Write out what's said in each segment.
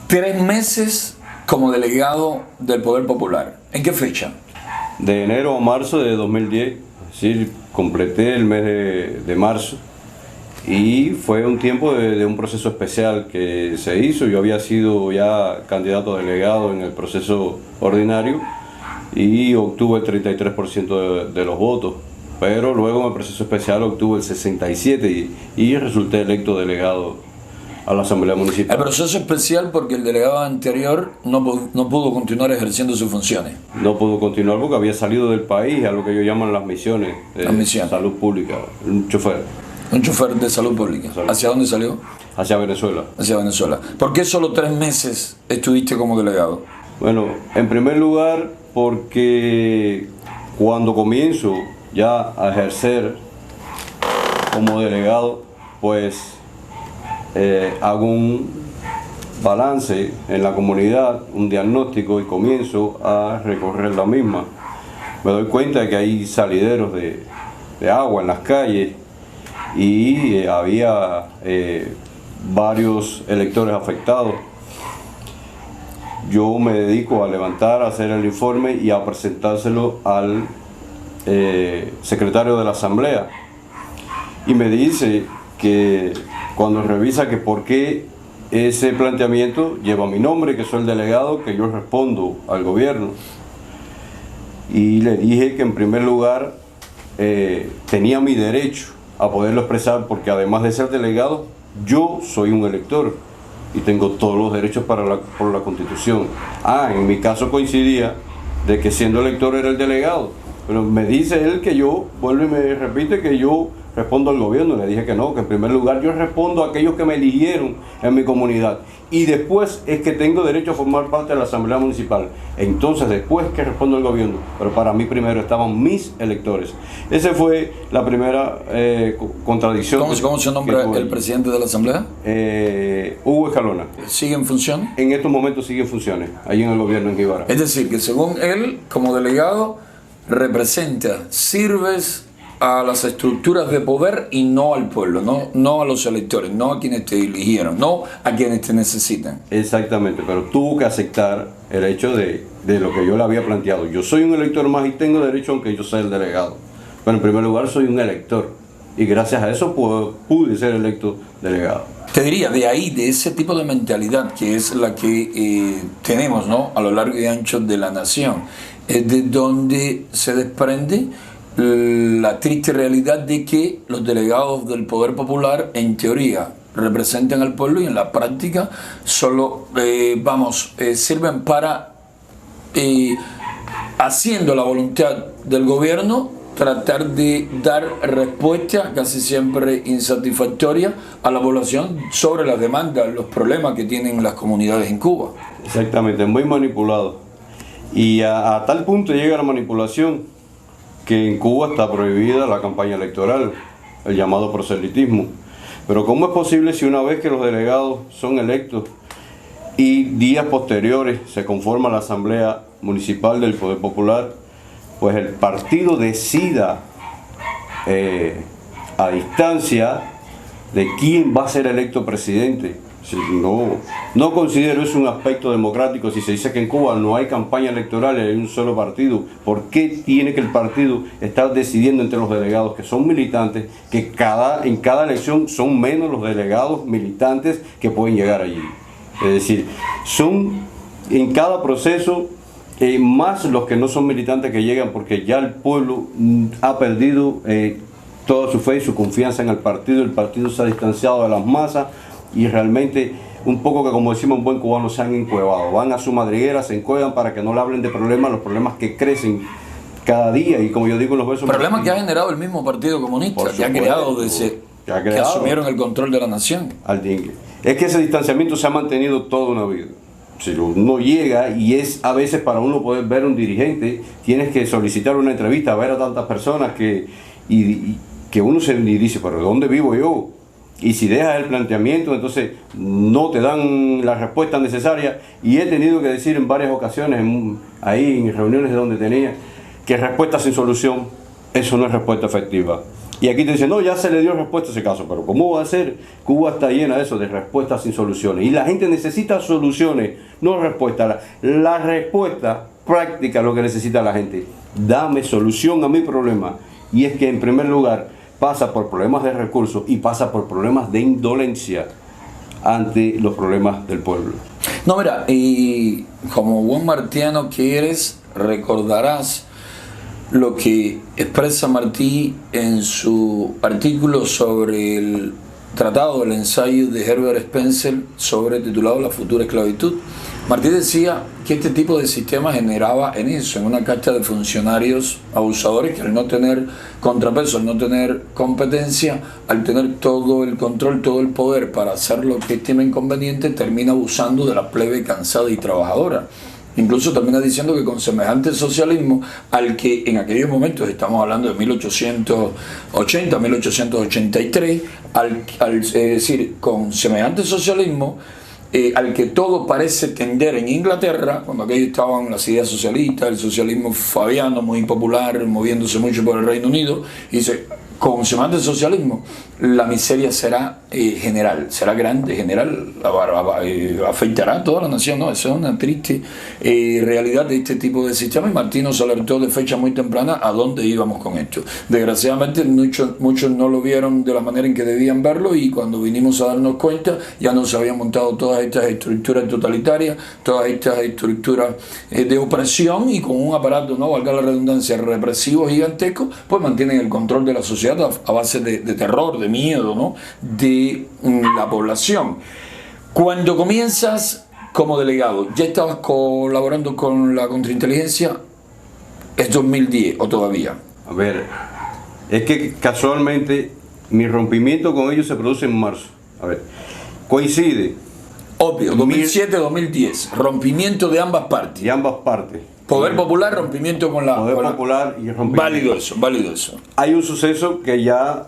3 meses como delegado del Poder Popular. ¿En qué fecha? De enero a marzo de 2010, es decir, completé el mes de marzo y fue un tiempo de un proceso especial que se hizo. Yo había sido ya candidato a delegado en el proceso ordinario y obtuve el 33% de los votos, pero luego en el proceso especial obtuve el 67% y resulté electo delegado a la Asamblea Municipal. El proceso especial porque el delegado anterior no pudo continuar ejerciendo sus funciones. No pudo continuar porque había salido del país a lo que ellos llaman las misiones de salud pública, un chofer. Un chofer de salud pública. ¿Hacia dónde salió? Hacia Venezuela. Hacia Venezuela. ¿Por qué solo 3 meses estuviste como delegado? Bueno, en primer lugar porque cuando comienzo ya a ejercer como delegado, pues hago un balance en la comunidad, un diagnóstico y comienzo a recorrer la misma. Me doy cuenta de que hay salideros de agua en las calles y había varios electores afectados. Yo me dedico a levantar, a hacer el informe y a presentárselo al secretario de la Asamblea. Y me dice que cuando revisa que por qué ese planteamiento lleva mi nombre, que soy el delegado, que yo respondo al gobierno. Y le dije que en primer lugar tenía mi derecho a poderlo expresar porque además de ser delegado, yo soy un elector y tengo todos los derechos por la Constitución. En mi caso coincidía de que siendo elector era el delegado, pero me dice él que yo, vuelve y me repite que yo respondo al gobierno. Le dije que no, que en primer lugar yo respondo a aquellos que me eligieron en mi comunidad y después es que tengo derecho a formar parte de la Asamblea Municipal. Entonces después que respondo al gobierno, pero para mí primero estaban mis electores. Esa fue la primera contradicción. ¿Cómo se nombra el presidente de la Asamblea? Hugo Escalona. ¿Sigue en función? En estos momentos sigue en funciones, allí en el gobierno en Guibara. Es decir, que según él, como delegado, sirves a las estructuras de poder y no al pueblo, no a los electores, no a quienes te eligieron, no a quienes te necesitan. Exactamente, pero tuvo que aceptar el hecho de lo que yo le había planteado. Yo soy un elector más y tengo derecho aunque yo sea el delegado. Pero en primer lugar soy un elector y gracias a eso pude ser electo delegado. Te diría, de ahí, de ese tipo de mentalidad que es la que tenemos, ¿no?, a lo largo y ancho de la nación, es de donde se desprende la triste realidad de que los delegados del Poder Popular en teoría representan al pueblo y en la práctica solo sirven para, haciendo la voluntad del gobierno, tratar de dar respuesta casi siempre insatisfactoria a la población sobre las demandas, los problemas que tienen las comunidades en Cuba. Exactamente, muy manipulado. Y a tal punto llega la manipulación que en Cuba está prohibida la campaña electoral, el llamado proselitismo. Pero ¿cómo es posible si una vez que los delegados son electos y días posteriores se conforma la Asamblea Municipal del Poder Popular, pues el partido decida a distancia de quién va a ser electo presidente? No considero eso un aspecto democrático. Si se dice que en Cuba no hay campaña electoral, hay un solo partido, ¿por qué tiene que el partido estar decidiendo entre los delegados que son militantes, que en cada elección son menos los delegados militantes que pueden llegar allí? Es decir, son en cada proceso más los que no son militantes que llegan porque ya el pueblo ha perdido toda su fe y su confianza en el partido se ha distanciado de las masas. Y realmente, un poco que como decimos un buen cubano, se han encuevado. Van a su madriguera, se encuevan para que no le hablen de problemas, los problemas que crecen cada día. Y como yo digo en los versos... Problemas que ha generado el mismo Partido Comunista, que ha creado desde que asumieron el control de la nación. Es que ese distanciamiento se ha mantenido toda una vida. Si uno llega y es a veces para uno poder ver a un dirigente, tienes que solicitar una entrevista, ver a tantas personas que uno se dice, pero ¿dónde vivo yo? Y si dejas el planteamiento, entonces no te dan la respuesta necesaria. Y he tenido que decir en varias ocasiones, ahí en reuniones donde tenía, que respuesta sin solución, eso no es respuesta efectiva. Y aquí te dicen, no, ya se le dio respuesta a ese caso, pero ¿cómo va a ser? Cuba está llena de eso, de respuestas sin soluciones. Y la gente necesita soluciones, no respuestas. La respuesta práctica es lo que necesita la gente. Dame solución a mi problema. Y es que en primer lugar pasa por problemas de recursos y pasa por problemas de indolencia ante los problemas del pueblo. No, mira, y como buen martiano que eres, recordarás lo que expresa Martí en su artículo sobre el tratado, el ensayo de Herbert Spencer titulado La futura esclavitud. Martí decía que este tipo de sistema generaba en eso, en una casta de funcionarios abusadores que al no tener contrapeso, al no tener competencia, al tener todo el control, todo el poder para hacer lo que estimen conveniente, termina abusando de la plebe cansada y trabajadora. Incluso termina diciendo que con semejante socialismo, al que en aquellos momentos, estamos hablando de 1880, 1883, es decir, con semejante socialismo, al que todo parece tender en Inglaterra, cuando aquellos estaban las ideas socialistas, el socialismo fabiano, muy popular, moviéndose mucho por el Reino Unido, y dice, con semejante socialismo, la miseria será general, será grande, general, afectará a toda la nación, ¿no? Esa es una triste realidad de este tipo de sistema, y Martí nos alertó de fecha muy temprana a dónde íbamos con esto. Desgraciadamente muchos no lo vieron de la manera en que debían verlo, y cuando vinimos a darnos cuenta ya nos habían montado todas estas estructuras totalitarias, todas estas estructuras de opresión, y con un aparato, no valga la redundancia, represivo gigantesco, pues mantienen el control de la sociedad a base de terror, de miedo, ¿no? De la población. Cuando comienzas como delegado, ¿ya estabas colaborando con la contrainteligencia? ¿Es 2010 o todavía? A ver, es que casualmente mi rompimiento con ellos se produce en marzo. A ver, coincide. Obvio, 2007-2010, rompimiento de ambas partes. De ambas partes. Poder popular, rompimiento con la... Poder popular y rompimiento. Válido eso. Hay un suceso que ya...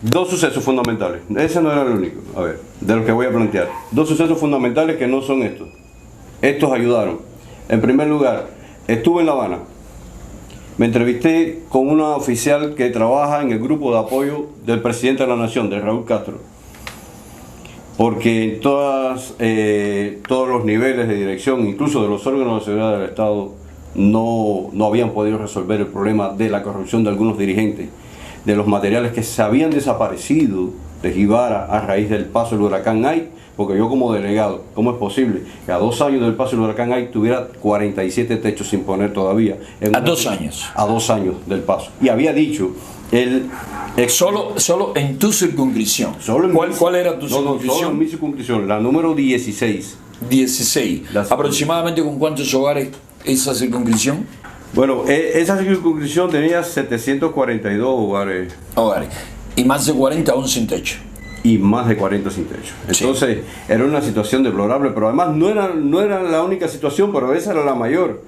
dos sucesos fundamentales. Ese no era el único, a ver, de los que voy a plantear. Dos sucesos fundamentales que no son estos. Estos ayudaron. En primer lugar, estuve en La Habana. Me entrevisté con una oficial que trabaja en el grupo de apoyo del presidente de la Nación, de Raúl Castro. Porque en todos los niveles de dirección, incluso de los órganos de seguridad del Estado, no habían podido resolver el problema de la corrupción de algunos dirigentes, de los materiales que se habían desaparecido de Jibara a raíz del paso del huracán Ai, porque yo como delegado, ¿cómo es posible que a 2 años del paso del huracán Ai tuviera 47 techos sin poner todavía? A 2 años. A 2 años del paso. Y había dicho... Solo en tu circunscripción. ¿Cuál era tu circunscripción? Solo en mi circunscripción, la número 16. 16. ¿Aproximadamente con cuántos hogares esa circunscripción? Bueno, esa circunscripción tenía 742 hogares. Y más de 40 aún sin techo. Y más de 40 sin techo. Entonces, era una situación deplorable, pero además no era la única situación, pero esa era la mayor.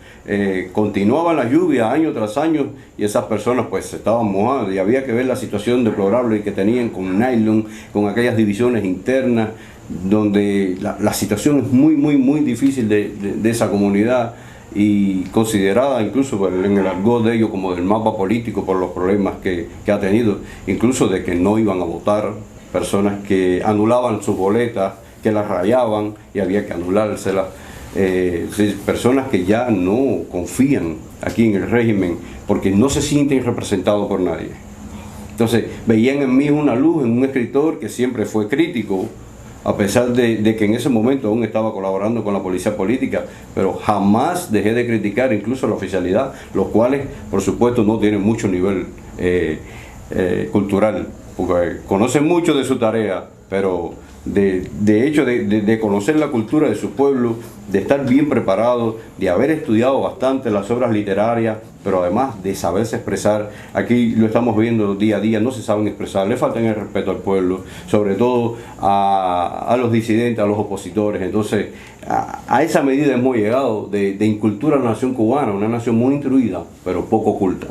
Continuaban las lluvias año tras año y esas personas pues estaban mojadas y había que ver la situación deplorable que tenían con nylon, con aquellas divisiones internas, donde la situación es muy difícil de esa comunidad, y considerada incluso en el argot de ellos como del mapa político por los problemas que ha tenido, incluso de que no iban a votar, personas que anulaban sus boletas, que las rayaban y había que anulárselas, personas que ya no confían aquí en el régimen porque no se sienten representados por nadie. Entonces veían en mí una luz, en un escritor que siempre fue crítico, a pesar de que en ese momento aún estaba colaborando con la policía política, pero jamás dejé de criticar incluso la oficialidad, los cuales por supuesto no tienen mucho nivel cultural, porque conocen mucho de su tarea, pero de hecho de conocer la cultura de su pueblo, de estar bien preparado, de haber estudiado bastante las obras literarias, pero además de saberse expresar. Aquí lo estamos viendo día a día, no se saben expresar, le faltan el respeto al pueblo, sobre todo a los disidentes, a los opositores. Entonces, a esa medida hemos llegado de incultura a la nación cubana, una nación muy instruida, pero poco culta.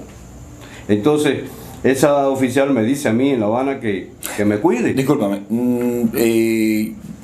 Entonces, esa oficial me dice a mí en La Habana que me cuide. Discúlpame,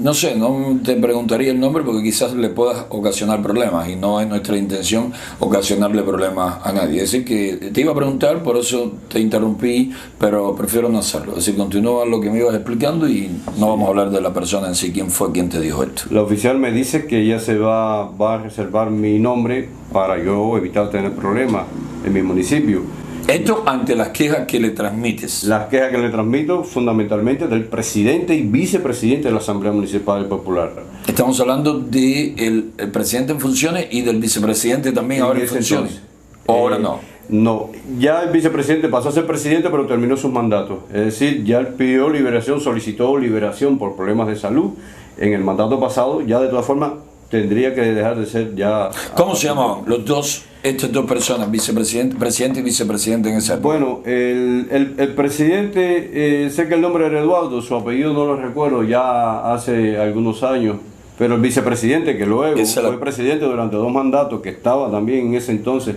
no sé, no te preguntaría el nombre porque quizás le puedas ocasionar problemas y no es nuestra intención ocasionarle problemas a nadie. Es decir, que te iba a preguntar, por eso te interrumpí, pero prefiero no hacerlo. Es decir, continúa lo que me ibas explicando y no vamos a hablar de la persona en sí, quién fue quien te dijo esto. La oficial me dice que ella va a reservar mi nombre para yo evitar tener problemas en mi municipio. Esto ante las quejas que le transmites. Las quejas que le transmito fundamentalmente del presidente y vicepresidente de la Asamblea Municipal Popular. Estamos hablando del presidente en funciones y del vicepresidente también ahora en funciones. Entonces, Ahora no. No, ya el vicepresidente pasó a ser presidente pero terminó sus mandatos. Es decir, ya él pidió liberación, solicitó liberación por problemas de salud en el mandato pasado. Ya de todas formas tendría que dejar de ser ya... ¿Cómo se llamaban los dos, estas dos personas, vicepresidente, presidente y vicepresidente en esa época? Bueno, el presidente, sé que el nombre era Eduardo, su apellido no lo recuerdo ya hace algunos años, pero el vicepresidente, que luego fue presidente durante 2 mandatos, que estaba también en ese entonces,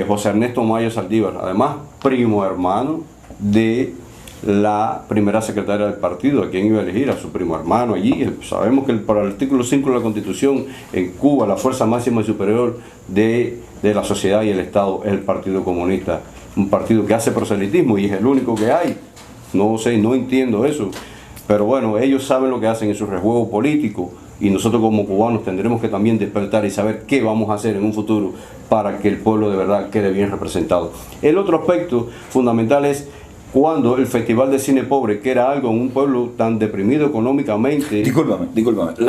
José Ernesto Maya Saldívar, además primo hermano de la primera secretaria del partido, a quien iba a elegir, a su primo hermano allí. Sabemos que para el artículo 5 de la Constitución, en Cuba, la fuerza máxima y superior de la sociedad y el Estado es el Partido Comunista, un partido que hace proselitismo y es el único que hay. No sé, no entiendo eso, pero bueno, ellos saben lo que hacen en su rejuego político y nosotros como cubanos tendremos que también despertar y saber qué vamos a hacer en un futuro para que el pueblo de verdad quede bien representado. El otro aspecto fundamental es cuando el Festival de Cine Pobre, que era algo en un pueblo tan deprimido económicamente... Discúlpame.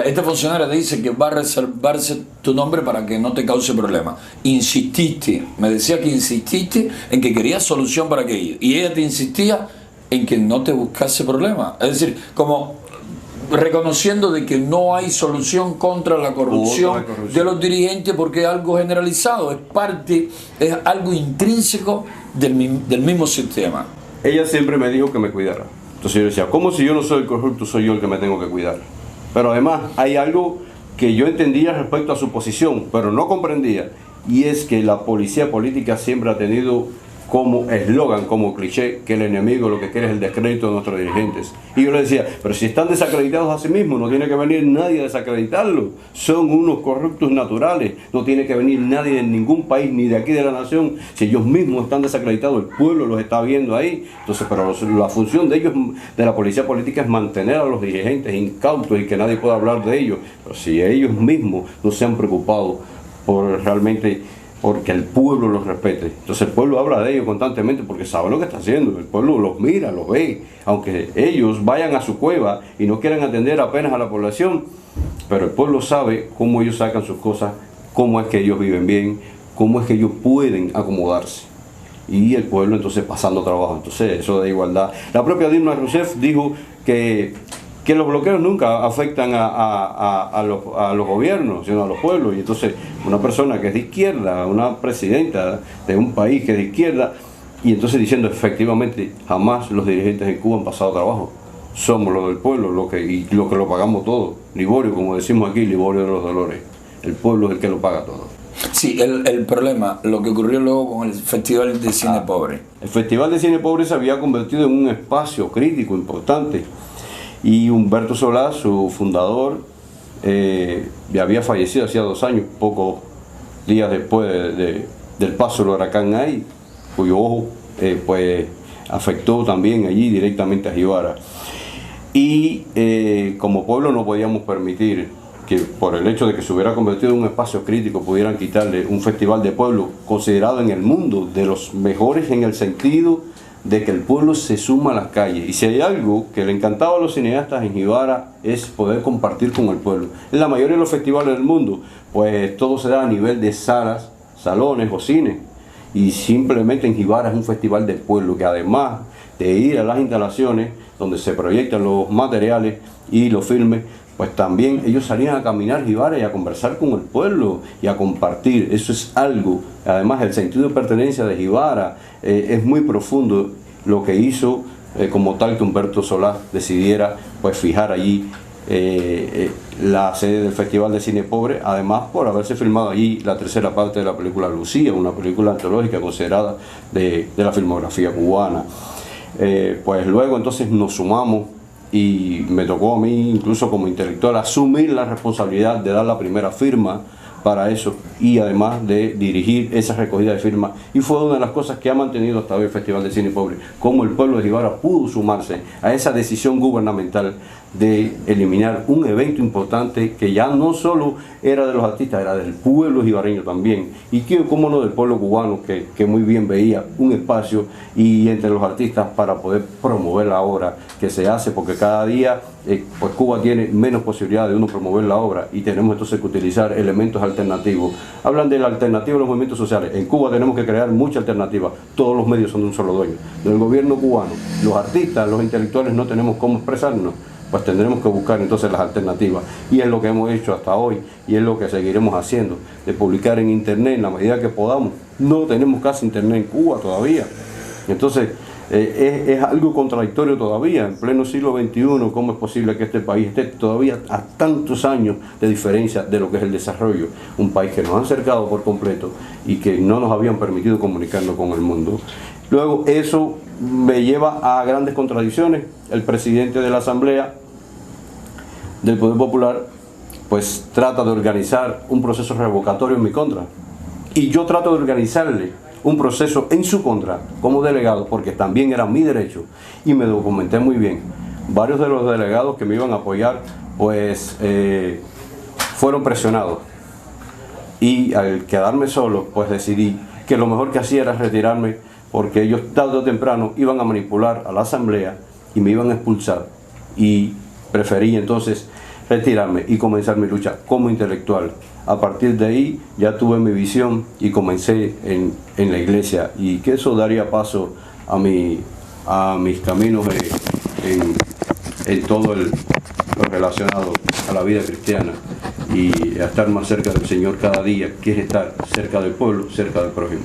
Esta funcionaria te dice que va a reservarse tu nombre para que no te cause problema. Insististe, me decía que insististe en que querías solución para aquello. Y ella te insistía en que no te buscase problema. Es decir, como reconociendo de que no hay solución contra la corrupción de los dirigentes porque es algo generalizado, es algo intrínseco del mismo sistema. Ella siempre me dijo que me cuidara. Entonces yo decía, ¿cómo si yo no soy el corrupto, soy yo el que me tengo que cuidar? Pero además hay algo que yo entendía respecto a su posición, pero no comprendía, y es que la policía política siempre ha tenido como eslogan, como cliché, que el enemigo lo que quiere es el descrédito de nuestros dirigentes. Y yo le decía, pero si están desacreditados a sí mismos, no tiene que venir nadie a desacreditarlos. Son unos corruptos naturales, no tiene que venir nadie de ningún país, ni de aquí de la nación. Si ellos mismos están desacreditados, el pueblo los está viendo ahí. Entonces, pero la función de ellos, de la policía política, es mantener a los dirigentes incautos y que nadie pueda hablar de ellos. Pero si ellos mismos no se han preocupado por realmente... porque el pueblo los respete. Entonces el pueblo habla de ellos constantemente porque sabe lo que está haciendo. El pueblo los mira, los ve, aunque ellos vayan a su cueva y no quieran atender apenas a la población, pero el pueblo sabe cómo ellos sacan sus cosas, cómo es que ellos viven bien, cómo es que ellos pueden acomodarse. Y el pueblo entonces pasando trabajo. Entonces eso de igualdad. La propia Dilma Rousseff dijo que los bloqueos nunca afectan a los gobiernos, sino a los pueblos. Y entonces una persona que es de izquierda, una presidenta de un país que es de izquierda, y entonces diciendo efectivamente jamás los dirigentes en Cuba han pasado trabajo. Somos los del pueblo, lo que lo pagamos todo. Liborio, como decimos aquí, Liborio de los Dolores. El pueblo es el que lo paga todo. Sí, el problema, lo que ocurrió luego con el Festival de Cine Pobre. El Festival de Cine Pobre se había convertido en un espacio crítico importante. Y Humberto Solá, su fundador, ya había fallecido hacía 2 años, pocos días después del paso del huracán ahí, cuyo ojo pues afectó también allí directamente a Jibara. Y como pueblo no podíamos permitir que por el hecho de que se hubiera convertido en un espacio crítico pudieran quitarle un festival de pueblo considerado en el mundo de los mejores en el sentido de que el pueblo se suma a las calles. Y si hay algo que le encantaba a los cineastas en Jibara es poder compartir con el pueblo. En la mayoría de los festivales del mundo, pues todo se da a nivel de salas, salones o cines. Y simplemente en Jibara es un festival del pueblo que además de ir a las instalaciones donde se proyectan los materiales y los filmes, pues también ellos salían a caminar Jibara y a conversar con el pueblo y a compartir. Eso es algo, además el sentido de pertenencia de Jibara es muy profundo, lo que hizo como tal que Humberto Solá decidiera pues fijar allí la sede del Festival de Cine Pobre, además por haberse filmado allí la tercera parte de la película Lucía, una película antológica considerada de la filmografía cubana. Pues luego entonces nos sumamos y me tocó a mí, incluso como intelectual, asumir la responsabilidad de dar la primera firma para eso y además de dirigir esa recogida de firmas, y fue una de las cosas que ha mantenido hasta hoy el Festival de Cine Pobre, cómo el pueblo de Jibara pudo sumarse a esa decisión gubernamental de eliminar un evento importante que ya no solo era de los artistas, era del pueblo jibareño también, y que como no del pueblo cubano que muy bien veía un espacio y entre los artistas para poder promover la obra que se hace, porque cada día pues Cuba tiene menos posibilidad de uno promover la obra y tenemos entonces que utilizar elementos alternativos. Hablan de la alternativa de los movimientos sociales. En Cuba tenemos que crear mucha alternativa. Todos los medios son de un solo dueño. Del gobierno cubano, los artistas, los intelectuales no tenemos cómo expresarnos, pues tendremos que buscar entonces las alternativas, y es lo que hemos hecho hasta hoy y es lo que seguiremos haciendo, de publicar en internet en la medida que podamos. No tenemos casi internet en Cuba todavía, entonces es algo contradictorio todavía en pleno siglo XXI. ¿Cómo es posible que este país esté todavía a tantos años de diferencia de lo que es el desarrollo? Un país que nos han cercado por completo y que no nos habían permitido comunicarnos con el mundo. Luego eso me lleva a grandes contradicciones. El presidente de la Asamblea del Poder Popular pues trata de organizar un proceso revocatorio en mi contra, y yo trato de organizarle un proceso en su contra como delegado, porque también era mi derecho, y me documenté muy bien. Varios de los delegados que me iban a apoyar pues fueron presionados, y al quedarme solo pues decidí que lo mejor que hacía era retirarme, porque ellos tarde o temprano iban a manipular a la Asamblea y me iban a expulsar, y preferí entonces retirarme y comenzar mi lucha como intelectual. A partir de ahí ya tuve mi visión y comencé en la iglesia, y que eso daría paso a mis caminos en todo lo relacionado a la vida cristiana y a estar más cerca del Señor cada día, que es estar cerca del pueblo, cerca del prójimo.